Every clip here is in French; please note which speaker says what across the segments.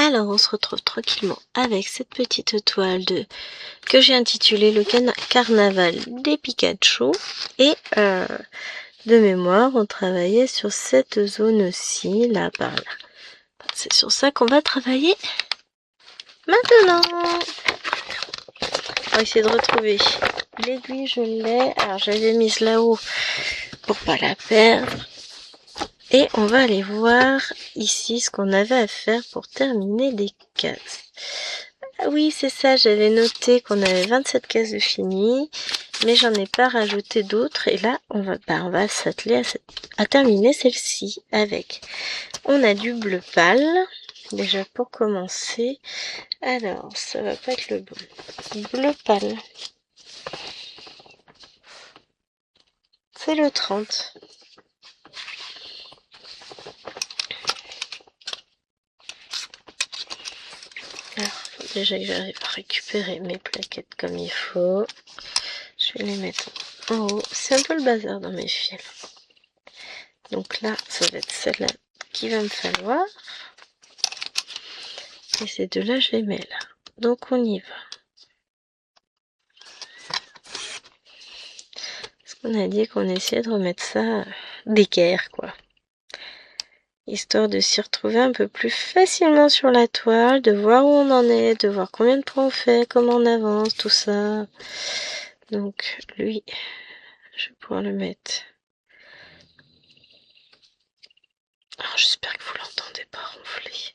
Speaker 1: Alors, on se retrouve tranquillement avec cette petite toile que j'ai intitulée le carnaval des Pikachu. Et de mémoire, on travaillait sur cette zone-ci, là, par là. C'est sur ça qu'on va travailler maintenant. On va essayer de retrouver l'aiguille, je l'ai. Alors, j'avais mise là-haut pour pas la perdre. Et on va aller voir ici ce qu'on avait à faire pour terminer des cases. Ah oui, c'est ça, j'avais noté qu'on avait 27 cases de fini, mais j'en ai pas rajouté d'autres. Et là, on va s'atteler à terminer celle-ci avec. On a du bleu pâle, déjà pour commencer. Alors, ça va pas être le bon. Bleu pâle. C'est le 30. Alors, faut déjà que j'arrive à récupérer mes plaquettes comme il faut. Je vais les mettre en haut. C'est un peu le bazar dans mes fils. Donc là, ça va être celle-là qu'il va me falloir. Et ces deux-là, je les mets là. Donc on y va. Parce qu'on a dit qu'on essayait de remettre ça d'équerre, quoi. Histoire de s'y retrouver un peu plus facilement sur la toile, de voir où on en est, de voir combien de points on fait, comment on avance, tout ça. Donc lui, je vais pouvoir le mettre. Alors j'espère que vous l'entendez pas ronfler.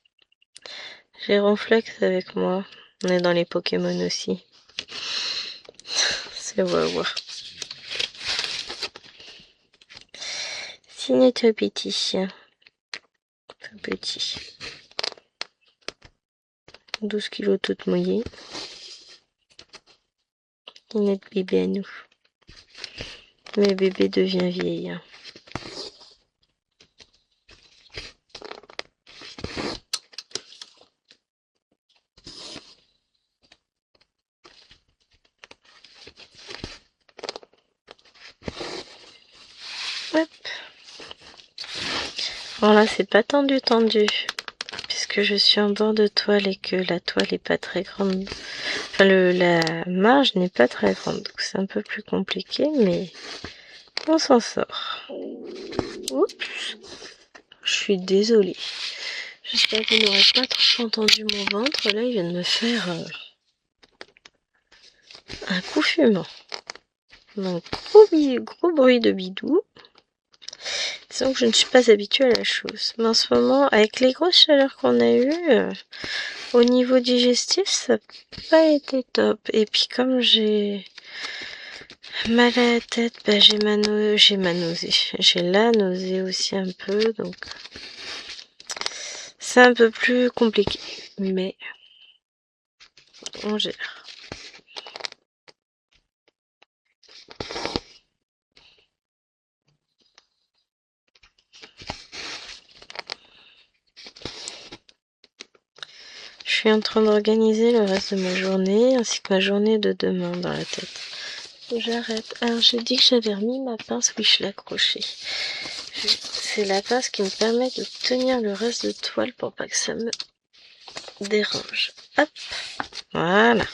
Speaker 1: J'ai Ronflex avec moi. On est dans les Pokémon aussi. C'est waouh. Signature petit. Tout petit. 12 kilos toute mouillée. Et notre bébé à nous. Mais bébé devient vieille. Hop. Bon là c'est pas tendu puisque je suis en bord de toile et que la toile est pas très grande. Enfin la marge n'est pas très grande, donc c'est un peu plus compliqué, mais on s'en sort. Oups. Je suis désolée. J'espère que vous n'aurez pas trop entendu mon ventre. Là il vient de me faire un coup fumant. Donc gros bruit de bidou. Disons que je ne suis pas habituée à la chose. Mais en ce moment, avec les grosses chaleurs qu'on a eues, au niveau digestif, ça n'a pas été top. Et puis comme j'ai mal à la tête, bah, j'ai ma nausée. J'ai la nausée aussi un peu, donc c'est un peu plus compliqué. Mais on gère. Je suis en train d'organiser le reste de ma journée, ainsi que ma journée de demain dans la tête. J'arrête. Alors j'ai dit que j'avais remis ma pince, oui je l'ai accrochée. C'est la pince qui me permet de tenir le reste de toile pour pas que ça me dérange. Hop, voilà.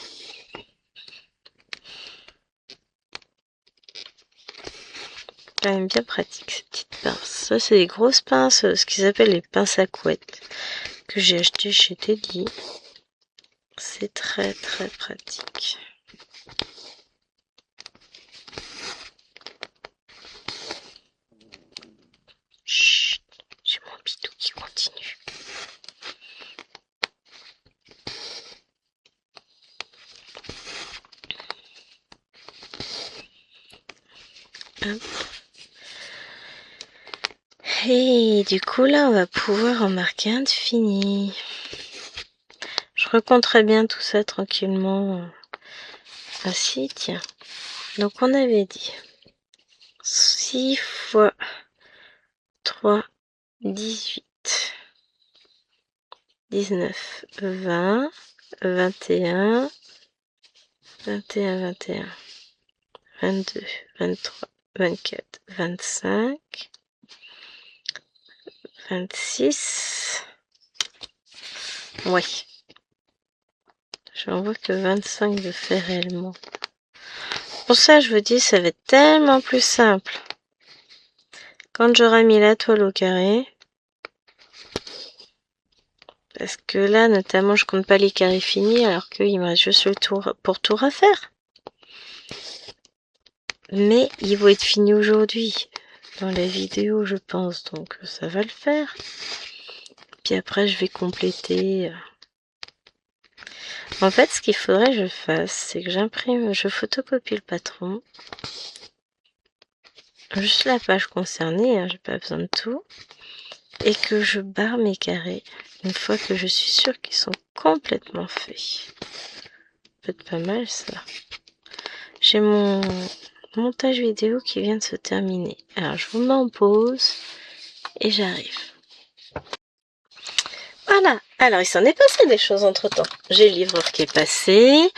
Speaker 1: Quand même bien pratique ces petites pinces. Ça c'est des grosses pinces, ce qu'ils appellent les pinces à couette, que j'ai acheté chez Teddy. C'est très très pratique. Chut, j'ai mon bidou qui continue. Hop. Et du coup là on va pouvoir en marquer un de fini. Je recompterai bien tout ça tranquillement. Ah si, tiens. Donc on avait dit 6 fois 3, 18, 19, 20, 21, 21, 21, 22, 23, 24, 25, 26, Ouais. J'en vois que 25 de fait réellement. Pour ça, je vous dis, ça va être tellement plus simple. Quand j'aurai mis la toile au carré, parce que là, notamment, je compte pas les carrés finis, alors qu'il me reste juste le tour pour tout refaire. Mais ils vont être finis aujourd'hui, dans la vidéo, je pense, donc ça va le faire. Puis après, je vais compléter. En fait, ce qu'il faudrait que je fasse, c'est que j'imprime, je photocopie le patron. Juste la page concernée, hein, j'ai pas besoin de tout. Et que je barre mes carrés une fois que je suis sûre qu'ils sont complètement faits. Peut-être pas mal ça. J'ai mon montage vidéo qui vient de se terminer. Alors je vous mets en pause et j'arrive. Voilà, alors il s'en est passé des choses entre temps. J'ai le livreur qui est passé,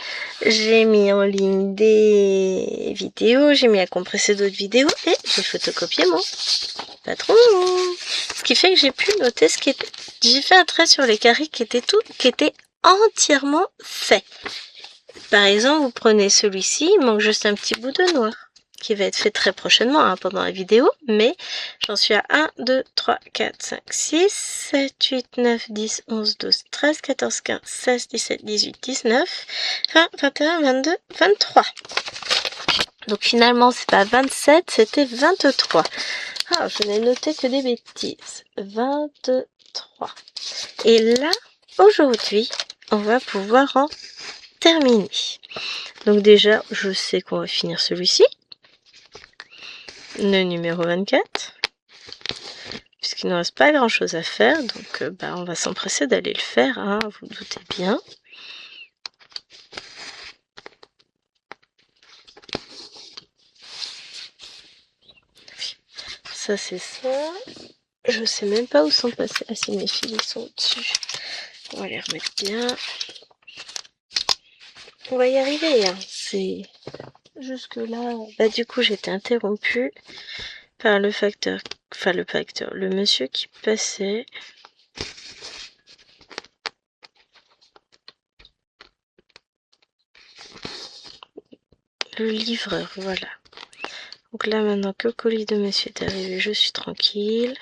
Speaker 1: j'ai mis en ligne des vidéos, j'ai mis à compresser d'autres vidéos et j'ai photocopié mon patron. Ce qui fait que j'ai pu noter ce qui était. J'ai fait un trait sur les carrés qui étaient entièrement faits. Par exemple, vous prenez celui-ci, il manque juste un petit bout de noir qui va être fait très prochainement hein, pendant la vidéo, mais j'en suis à 1, 2, 3, 4, 5, 6, 7, 8, 9, 10, 11, 12, 13, 14, 15, 16, 17, 18, 19, 20, 21, 22, 23. Donc finalement, c'est pas 27, c'était 23. Ah, je n'ai noté que des bêtises. 23. Et là, aujourd'hui, on va pouvoir en terminer. Donc déjà, je sais qu'on va finir celui-ci. Le numéro 24. Puisqu'il ne reste pas grand chose à faire. Donc on va s'empresser d'aller le faire, hein, vous doutez bien. Ça c'est ça. Je sais même pas où sont passés. Ah si, mes fils ils sont au-dessus. On va les remettre bien. On va y arriver, hein. C'est jusque là. Bah du coup j'étais interrompue par le facteur, enfin le monsieur qui passait. Le livreur, voilà. Donc là maintenant que le colis de monsieur est arrivé, je suis tranquille.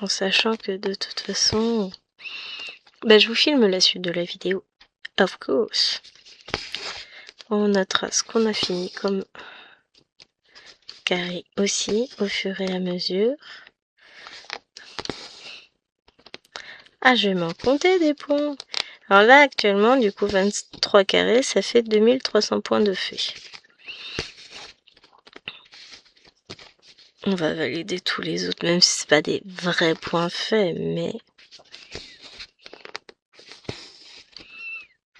Speaker 1: En sachant que de toute façon, je vous filme la suite de la vidéo. Of course. On notera ce qu'on a fini comme carré aussi au fur et à mesure. Ah, je vais m'en compter des points. Alors là, actuellement, du coup, 23 carrés, ça fait 2300 points de fait. On va valider tous les autres, même si c'est pas des vrais points faits, mais...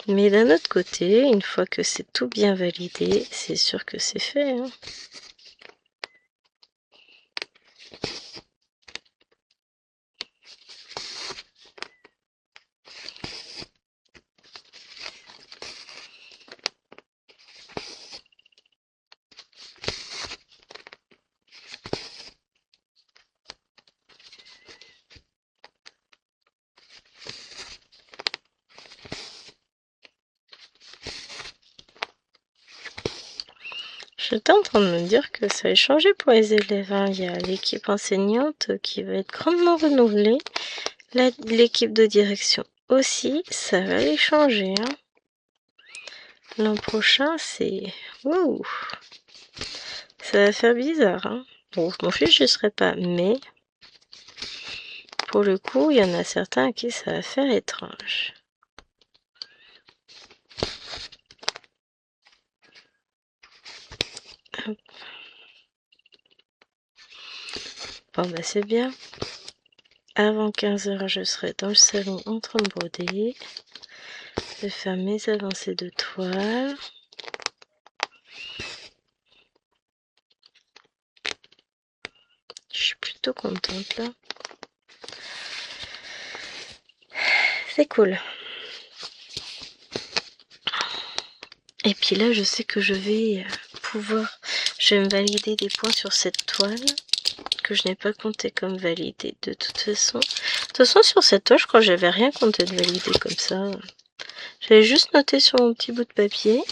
Speaker 1: Mais d'un autre côté, une fois que c'est tout bien validé, c'est sûr que c'est fait, hein. J'étais en train de me dire que ça a changé pour les élèves, hein. Il y a l'équipe enseignante qui va être grandement renouvelée. L'équipe de direction aussi, ça va les changer, hein. L'an prochain, c'est... Ouh, ça va faire bizarre, hein. Bon, mon fils, je ne serai pas, mais... Pour le coup, il y en a certains à qui ça va faire étrange. Hop. Bon, c'est bien. Avant 15h, je serai dans le salon en train de broder. Je vais faire mes avancées de toile. Je suis plutôt contente là. C'est cool. Et puis là, je sais que je vais pouvoir... Je vais me valider des points sur cette toile. que je n'ai pas compté comme validé de toute façon. De toute façon, sur cette toile, je crois que j'avais rien compté de validé comme ça. J'avais juste noté sur mon petit bout de papier.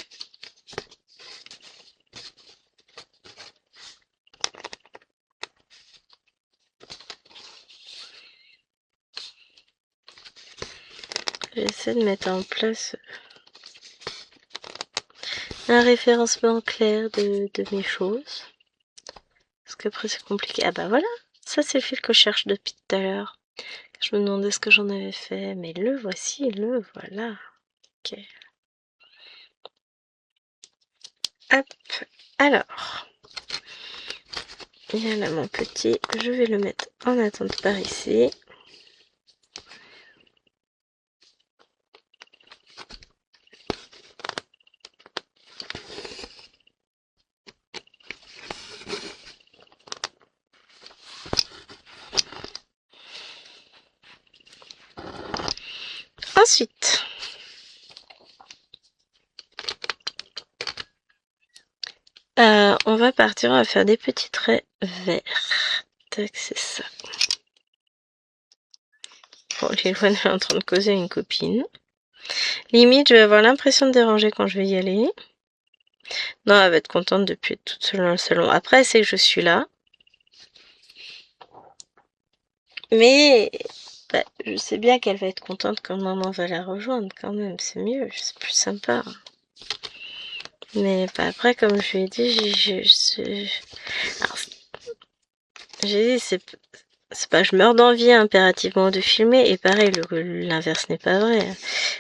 Speaker 1: J'essaie de mettre en place un référencement clair de mes choses. Parce qu'après c'est compliqué. Ah bah voilà, ça c'est le fil que je cherche depuis tout à l'heure. Je me demandais ce que j'en avais fait, mais le voici, le voilà. Ok. Hop, alors. Il y a là mon petit, je vais le mettre en attente par ici. Ensuite, on va partir, on va faire des petits traits verts. Tac, c'est ça. Bon, Lilouane est en train de causer à une copine. Limite, je vais avoir l'impression de déranger quand je vais y aller. Non, elle va être contente depuis toute seule dans le salon. Après, c'est que je suis là. Mais bah, je sais bien qu'elle va être contente quand maman va la rejoindre quand même. C'est mieux, c'est plus sympa. Mais bah, après, comme je lui ai dit, j'ai dit, c'est pas je meurs d'envie impérativement de filmer. Et pareil, l'inverse n'est pas vrai.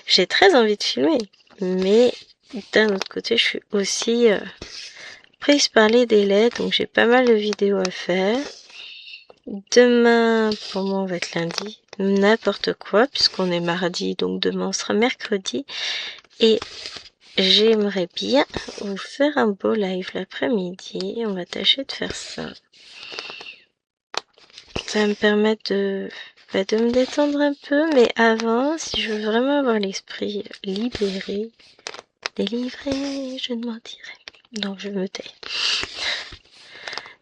Speaker 1: J'ai très envie de filmer. Mais d'un autre côté, je suis aussi prise par les délais. Donc j'ai pas mal de vidéos à faire. Demain, pour moi, on va être lundi. N'importe quoi, puisqu'on est mardi. Donc demain, on sera mercredi. Et j'aimerais bien vous faire un beau live l'après-midi. On va tâcher de faire ça. Ça va me permettre de me détendre un peu. Mais avant, si je veux vraiment avoir l'esprit libéré, délivré, je ne mentirai. Donc je me tais.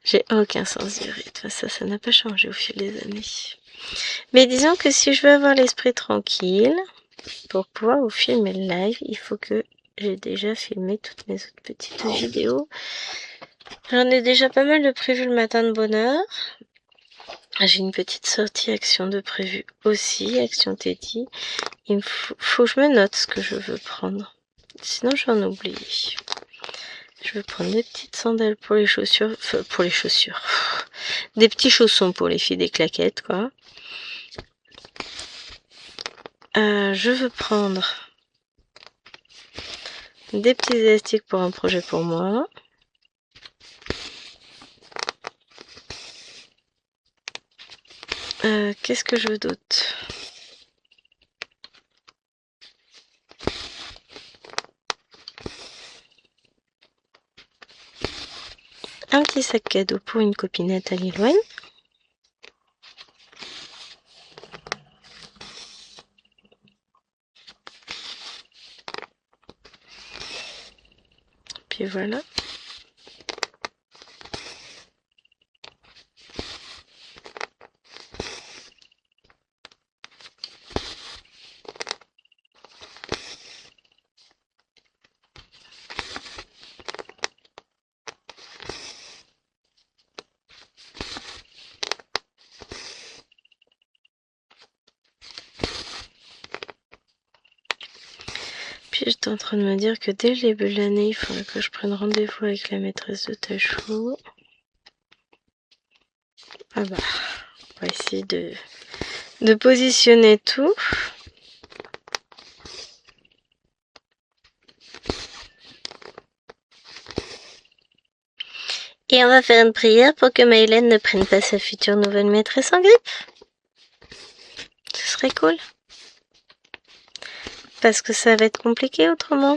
Speaker 1: J'ai aucun sens du rythme. Ça n'a pas changé au fil des années. Mais disons que si je veux avoir l'esprit tranquille, pour pouvoir vous filmer le live, il faut que j'ai déjà filmé toutes mes autres petites vidéos. J'en ai déjà pas mal de prévues le matin de bonne heure. J'ai une petite sortie action de prévu aussi, action Teddy. Il faut que je me note ce que je veux prendre. Sinon j'en oublie. Je veux prendre des petites sandales pour les chaussures. Enfin, pour les chaussures. Des petits chaussons pour les filles, des claquettes, quoi. Je veux prendre des petits élastiques pour un projet pour moi. Qu'est-ce que je veux d'autre? Un petit sac cadeau pour une copinette à Lilouane. Puis voilà. Puis j'étais en train de me dire que dès le début de l'année, il faudrait que je prenne rendez-vous avec la maîtresse de Tachou. Ah bah, on va essayer de positionner tout. Et on va faire une prière pour que Maëlène ne prenne pas sa future nouvelle maîtresse en grippe. Ce serait cool. Parce que ça va être compliqué autrement.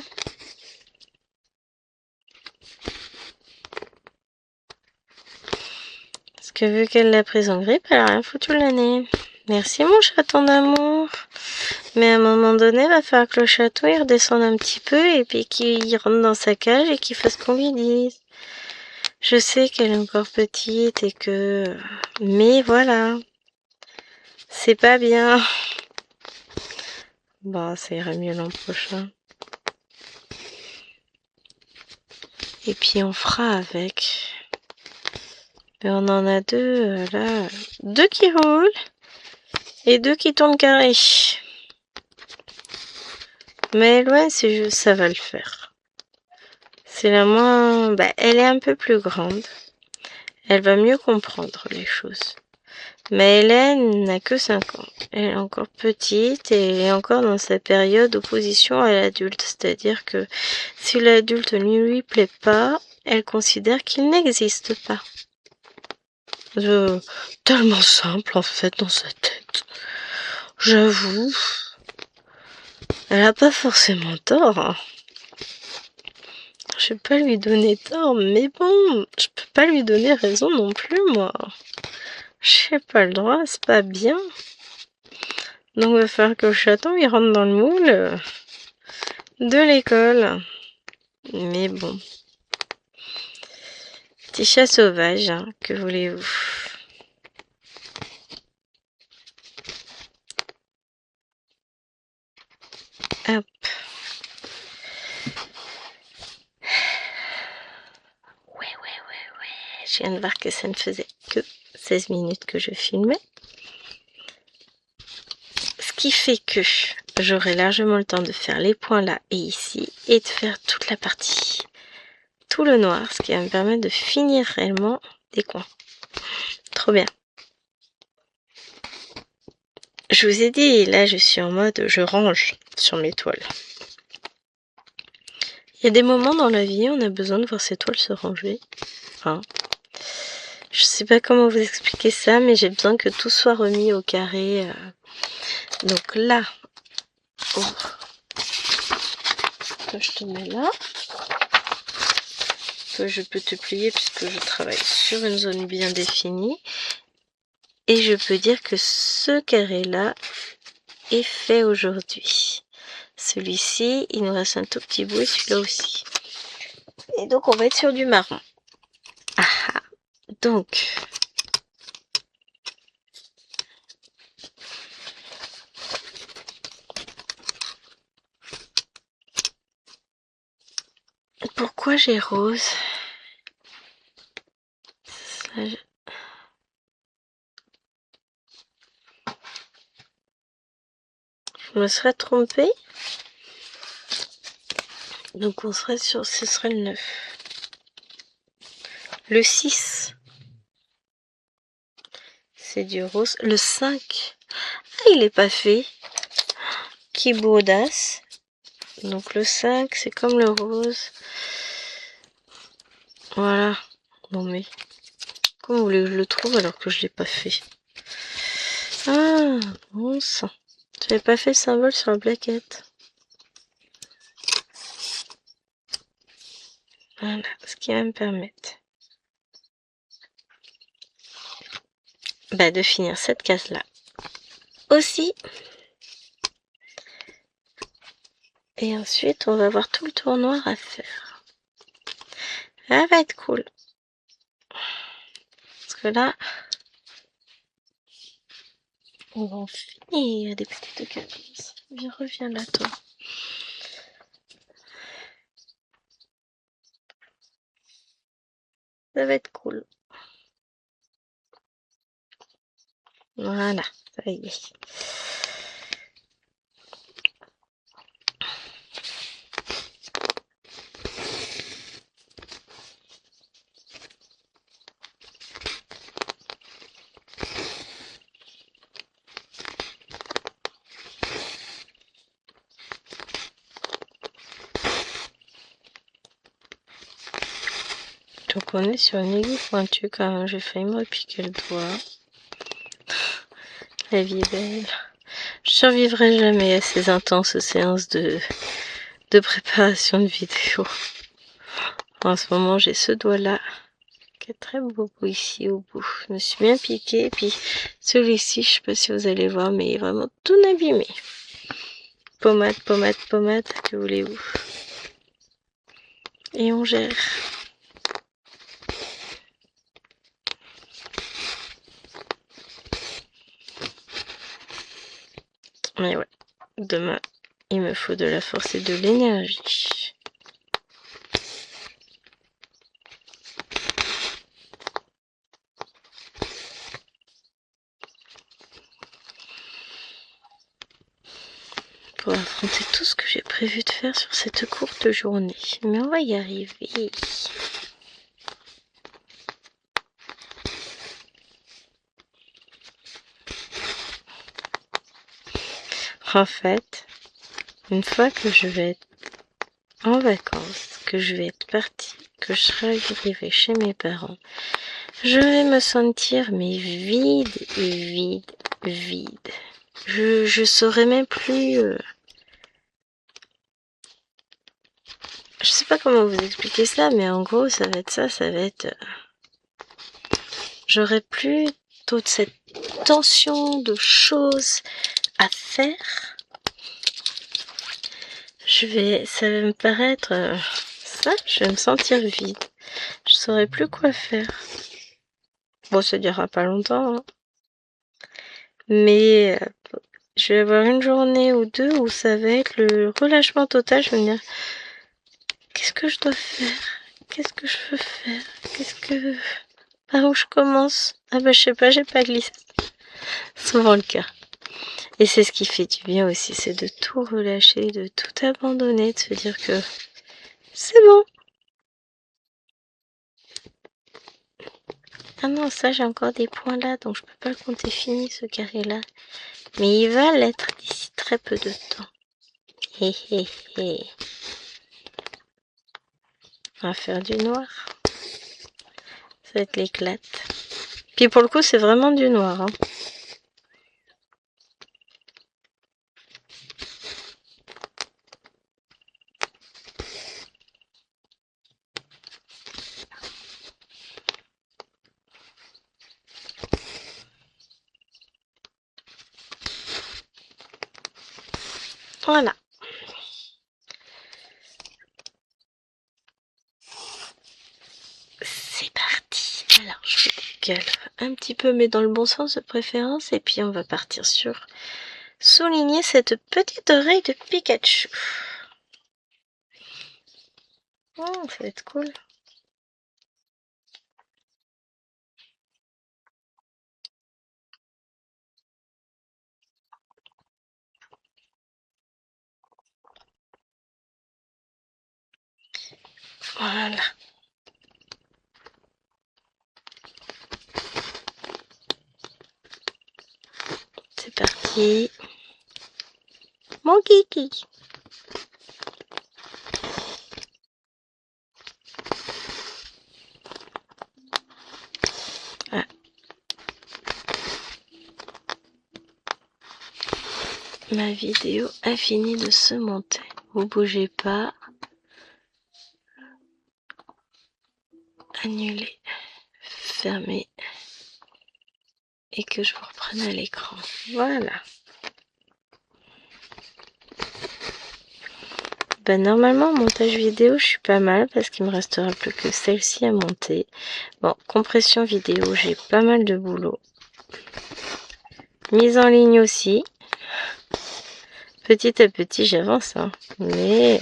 Speaker 1: Parce que vu qu'elle l'a prise en grippe, elle a rien foutu l'année. Merci mon chaton d'amour. Mais à un moment donné, il va falloir que le chaton il redescende un petit peu et puis qu'il rentre dans sa cage et qu'il fasse ce qu'on lui dise. Je sais qu'elle est encore petite et que... Mais voilà, c'est pas bien. Bon, ça ira mieux l'an prochain. Et puis on fera avec. Et on en a deux, là. Deux qui roulent et deux qui tournent carré. Mais ouais, c'est juste, ça va le faire. C'est la moins... Bah, elle est un peu plus grande. Elle va mieux comprendre les choses. Mais Hélène n'a que 5 ans. Elle est encore petite et elle est encore dans sa période d'opposition à l'adulte. C'est-à-dire que si l'adulte ne lui plaît pas, elle considère qu'il n'existe pas. Tellement simple en fait dans sa tête. J'avoue. Elle a pas forcément tort. Hein. Je vais pas lui donner tort, mais bon, je peux pas lui donner raison non plus, moi. J'ai pas le droit, c'est pas bien. Donc il va falloir que le chaton il rentre dans le moule de l'école. Mais bon. Petit chat sauvage, hein, que voulez-vous? Hop. Ouais. Je viens de voir que ça ne faisait que 16 minutes que je filmais. Ce qui fait que j'aurai largement le temps de faire les points là et ici et de faire toute la partie, tout le noir, ce qui va me permettre de finir réellement des coins. Trop bien. Je vous ai dit, là je suis en mode je range sur mes toiles. Il y a des moments dans la vie où on a besoin de voir ses toiles se ranger. Hein. Je sais pas comment vous expliquer ça, mais j'ai besoin que tout soit remis au carré. Donc là, que je te mets là. Que je peux te plier puisque je travaille sur une zone bien définie. Et je peux dire que ce carré-là est fait aujourd'hui. Celui-ci, il nous reste un tout petit bout et celui-là aussi. Et donc on va être sur du marron. Ah, donc... Pourquoi j'ai rose? Je me serais trompée. Donc on serait sur... Ce serait le 9. Le 6. C'est du rose. Le 5. Ah, il est pas fait. Qui beau audace. Donc le 5, c'est comme le rose. Voilà. Non mais... Comment vous voulez que je le trouve alors que je l'ai pas fait? Ah, bon sang. J'avais pas fait le symbole sur la plaquette. Voilà, ce qui va me permettre de finir cette case-là aussi. Et ensuite, on va avoir tout le tour noir à faire. Ça va être cool. Parce que là, on va en finir des petites cases. Reviens là, toi. Ça va être cool. Voilà, ça y est. Donc on est sur une aiguille pointue quand même. J'ai failli me repiquer le doigt. La vie est belle. Je survivrai jamais à ces intenses séances de préparation de vidéo. En ce moment, j'ai ce doigt-là qui est très beau ici au bout. Je me suis bien piqué. Et puis celui-ci, je sais pas si vous allez voir, mais il est vraiment tout abîmé. Pommade, que voulez-vous? Et on gère. Mais ouais, demain, il me faut de la force et de l'énergie. Pour affronter tout ce que j'ai prévu de faire sur cette courte journée. Mais on va y arriver. En fait, une fois que je vais être en vacances, que je vais être partie, que je serai arrivée chez mes parents, je vais me sentir mais vide et vide. Je saurais même plus... Je sais pas comment vous expliquer ça, mais en gros, ça va être ça, ça va être... J'aurai plus toute cette tension de choses à faire. Ça va me paraître... ça, je vais me sentir vide. Je saurais plus quoi faire. Bon, ça durera pas longtemps, hein. Mais je vais avoir une journée ou deux où ça va être le relâchement total. Je vais me dire, qu'est-ce que je dois faire? Qu'est-ce que je veux faire? Par où je commence? Ah bah je sais pas, j'ai pas glissé. Souvent le cas. Et c'est ce qui fait du bien aussi, c'est de tout relâcher, de tout abandonner, de se dire que c'est bon. Ah non, ça j'ai encore des points là, donc je peux pas le compter fini ce carré là. Mais il va l'être d'ici très peu de temps. Hé hé hé. On va faire du noir. Ça va être l'éclate. Puis pour le coup, c'est vraiment du noir, hein. Voilà. C'est parti. Alors, je décale un petit peu, mais dans le bon sens de préférence. Et puis, on va partir sur souligner cette petite oreille de Pikachu. Oh, ça va être cool. Voilà. C'est parti. Mon kiki. Ah. Ma vidéo a fini de se monter. Vous bougez pas. Annuler. Fermer. Et que je vous reprenne à l'écran. Voilà. Ben normalement, montage vidéo, je suis pas mal parce qu'il me restera plus que celle-ci à monter. Bon, compression vidéo, j'ai pas mal de boulot. Mise en ligne aussi. Petit à petit, j'avance, hein. Mais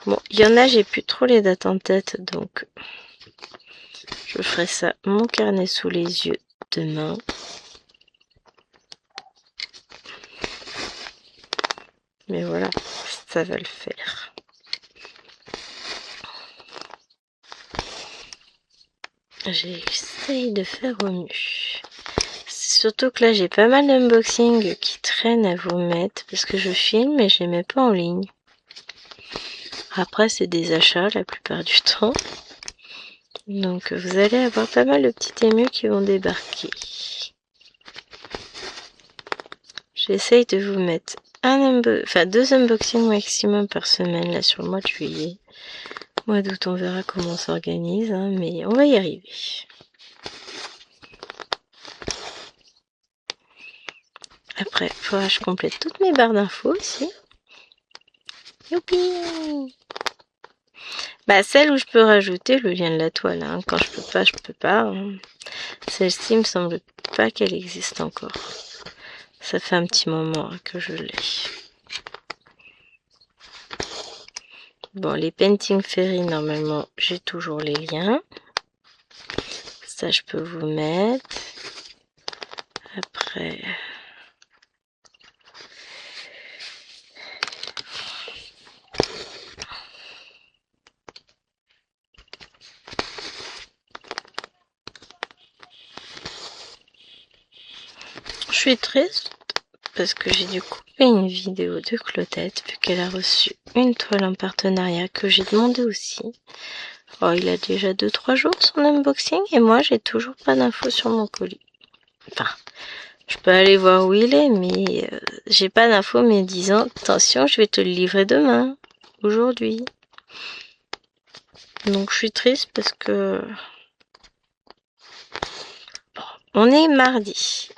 Speaker 1: bon, il y en a, j'ai plus trop les dates en tête, donc je ferai ça, mon carnet sous les yeux demain. Mais voilà, ça va le faire. J'essaye de faire au mieux. Surtout que là, j'ai pas mal d'unboxing qui traînent à vous mettre parce que je filme mais je les mets pas en ligne. Après, c'est des achats la plupart du temps. Donc, vous allez avoir pas mal de petits émus qui vont débarquer. J'essaye de vous mettre deux unboxings maximum par semaine là sur le mois de juillet. Mois d'août, on verra comment on s'organise, hein, mais on va y arriver. Après, il faudra que je complète toutes mes barres d'infos aussi. Youpi! Bah, celle où je peux rajouter le lien de la toile, hein. Quand je peux pas, je peux pas, hein. Celle-ci, il me semble pas qu'elle existe encore. Ça fait un petit moment que je l'ai. Bon, les Painting Fairy, normalement, j'ai toujours les liens. Ça, je peux vous mettre. Après... Je suis triste parce que j'ai dû couper une vidéo de Claudette vu qu'elle a reçu une toile en partenariat que j'ai demandé aussi. Oh, il a déjà 2-3 jours son unboxing et moi j'ai toujours pas d'infos sur mon colis. Enfin, je peux aller voir où il est, mais j'ai pas d'infos me disant attention, je vais te le livrer demain, aujourd'hui. Donc je suis triste parce que bon, on est mardi.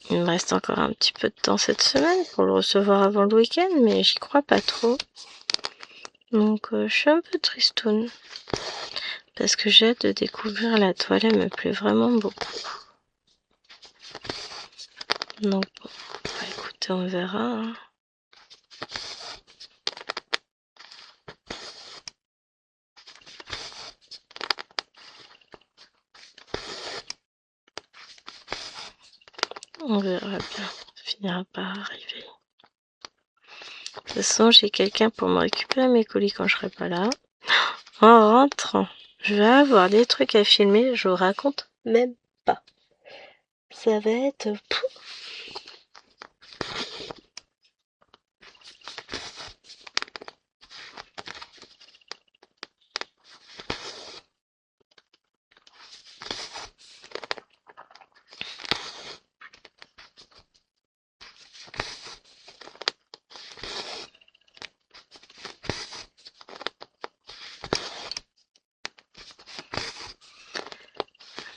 Speaker 1: Il me reste encore un petit peu de temps cette semaine pour le recevoir avant le week-end, mais j'y crois pas trop. Donc je suis un peu tristoune. Parce que j'ai hâte de découvrir la toile, elle me plaît vraiment beaucoup. Donc bon, bah, écoutez, on verra. Hein. On verra bien, ça finira par arriver. De toute façon, j'ai quelqu'un pour me récupérer mes colis quand je serai pas là. En rentrant, je vais avoir des trucs à filmer, je vous raconte même pas. Ça va être...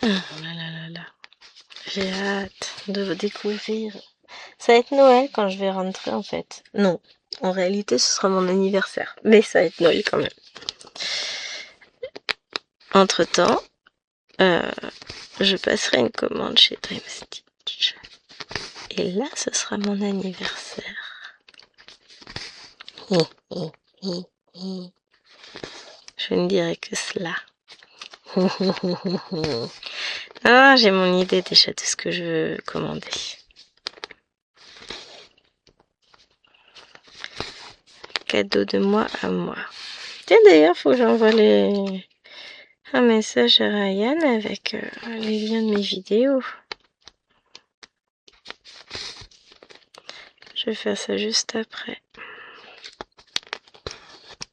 Speaker 1: Ah là là là là. J'ai hâte de découvrir. Ça va être Noël quand je vais rentrer en fait. Non, en réalité ce sera mon anniversaire. Mais ça va être Noël quand même. Entre temps, je passerai une commande chez Dream Stitch. Et là, ce sera mon anniversaire. Je ne dirai que cela. Ah, j'ai mon idée déjà de ce que je veux commander. Cadeau de moi à moi. Tiens, d'ailleurs, faut que j'envoie un message à Ryan avec les liens de mes vidéos. Je vais faire ça juste après.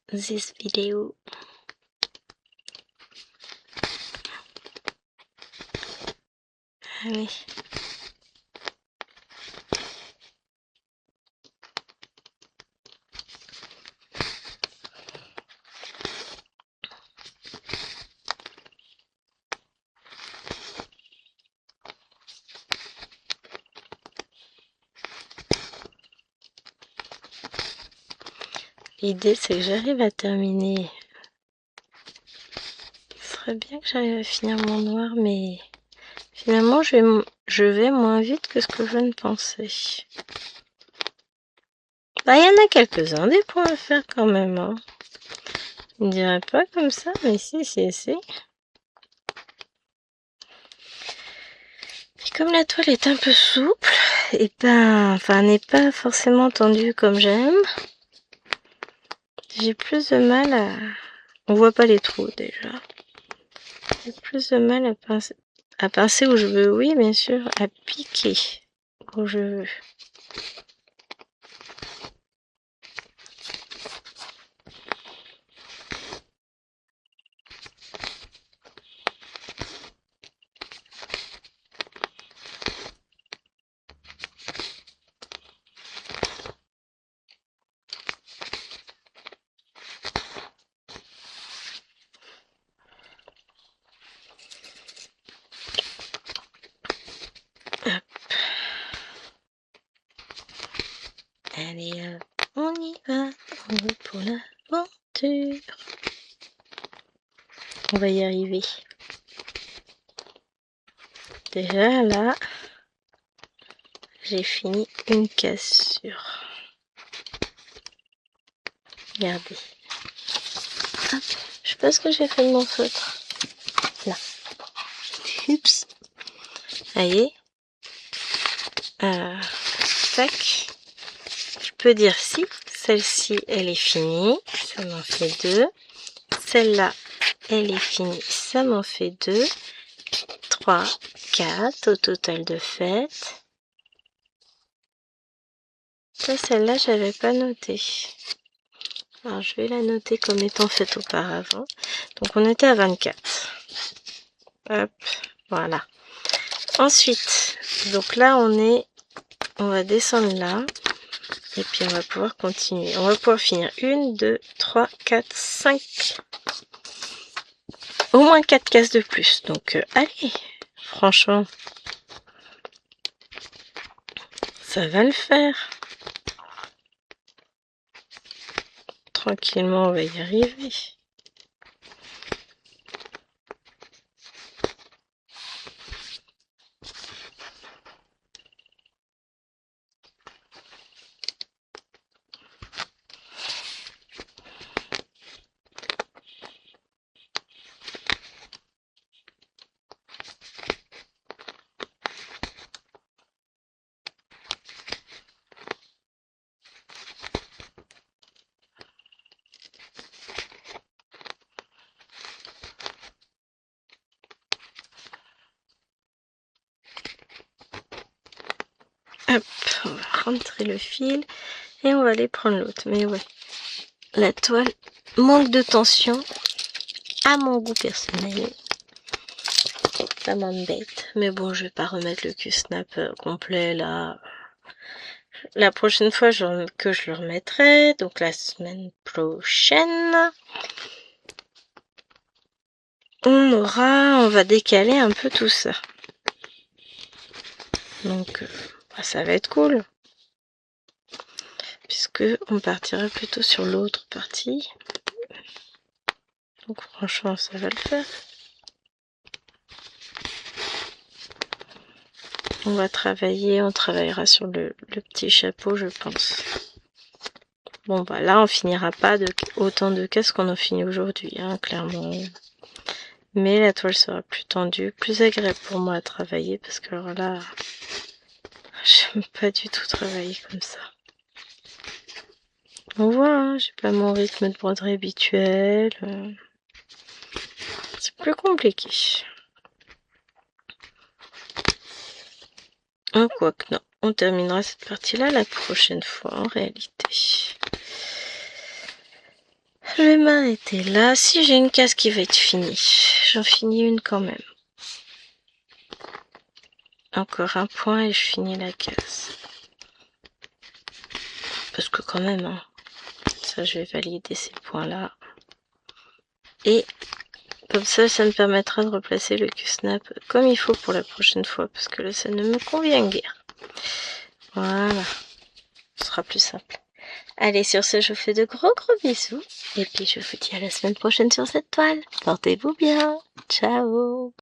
Speaker 1: This video. Allez. L'idée, c'est que j'arrive à terminer. Ce serait bien que j'arrive à finir mon noir, mais finalement, je vais moins vite que ce que je ne pensais. Bah, il y en a quelques-uns des points à faire quand même. Hein. Je ne dirais pas comme ça, mais si. Et comme la toile est un peu souple, et ben, enfin, n'est pas forcément tendue comme j'aime, j'ai plus de mal à... On voit pas les trous déjà. J'ai plus de mal à pincer où je veux, oui, bien sûr, à piquer où je veux. Hop. Allez, hop, on y va pour l'aventure. On va y arriver. Déjà là, j'ai fini une cassure. Regardez. Hop. Je sais pas ce que j'ai fait de mon feutre. Là. Oups. Vous voyez. Tac. Je peux dire si. Celle-ci, elle est finie. Ça m'en fait 2. Celle-là, elle est finie. Ça m'en fait 2. 3, 4 au total de faites. Ça, celle-là, j'avais pas noté. Alors, je vais la noter comme étant faite auparavant. Donc, on était à 24. Hop, voilà. Ensuite, donc là, on va descendre là. Et puis, on va pouvoir continuer. On va pouvoir finir 1, 2, 3, 4, 5. Au moins 4 cases de plus. Donc, allez, franchement, ça va le faire. Tranquillement, on va y arriver. Hop, on va rentrer le fil et on va aller prendre l'autre. Mais ouais, la toile manque de tension à mon goût personnel. Ça m'embête. Mais bon, je vais pas remettre le Q-snap complet là. La prochaine fois que je le remettrai, donc la semaine prochaine, on va décaler un peu tout ça. Donc, ça va être cool. Puisque on partira plutôt sur l'autre partie. Donc franchement, ça va le faire. On travaillera sur le petit chapeau, je pense. Bon, bah là, on finira pas autant de cases qu'on en finit aujourd'hui, hein, clairement. Mais la toile sera plus tendue, plus agréable pour moi à travailler, parce que alors là, j'aime pas du tout travailler comme ça. On voit, hein, j'ai pas mon rythme de broderie habituel. C'est plus compliqué. Quoique non, on terminera cette partie-là la prochaine fois en réalité. Je vais m'arrêter là. Si j'ai une case qui va être finie, j'en finis une quand même. Encore un point et je finis la case. Parce que quand même, hein, ça je vais valider ces points-là. Et comme ça me permettra de replacer le Q-snap comme il faut pour la prochaine fois. Parce que là, ça ne me convient guère. Voilà. Ce sera plus simple. Allez, sur ce, je vous fais de gros bisous. Et puis, je vous dis à la semaine prochaine sur cette toile. Portez-vous bien. Ciao.